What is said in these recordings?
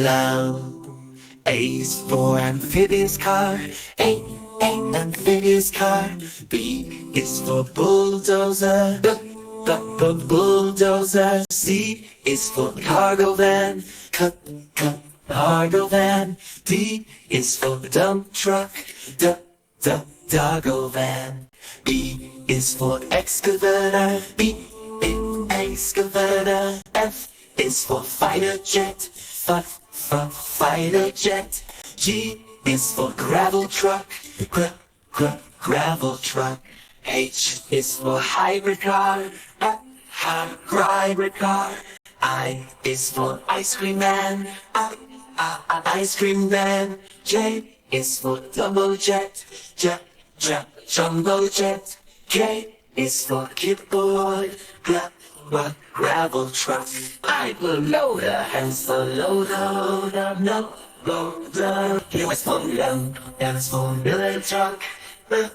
A is for amphibious car. A, amphibious car. B is for bulldozer. Bulldozer. C is for cargo van. Cargo van. D is for dump truck. Doggo van. E is for excavator. B, excavator. F is for fighter jet. Fighter jet. G is for gravel truck. Gravel truck. H is for hybrid car. Hybrid car. I is for ice cream man. Ice cream man. J is for double jet. Jumbo jet. K is for keyboard. Gravel truck. I will loader, hands for loader, no loader. Q is for load, M is for millet truck. M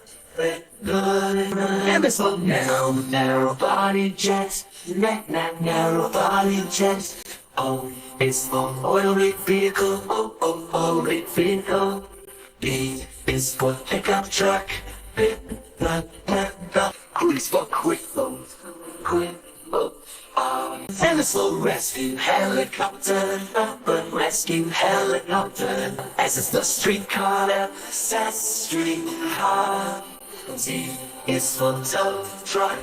is for narrow body jet. Narrow body jet. O is for oil rig vehicle. Oil rig vehicle. P is for pickup truck. Q is for quick load. And it's for rescue helicopter. Rescue helicopter. S is the streetcar. Streetcar. T is for tow truck.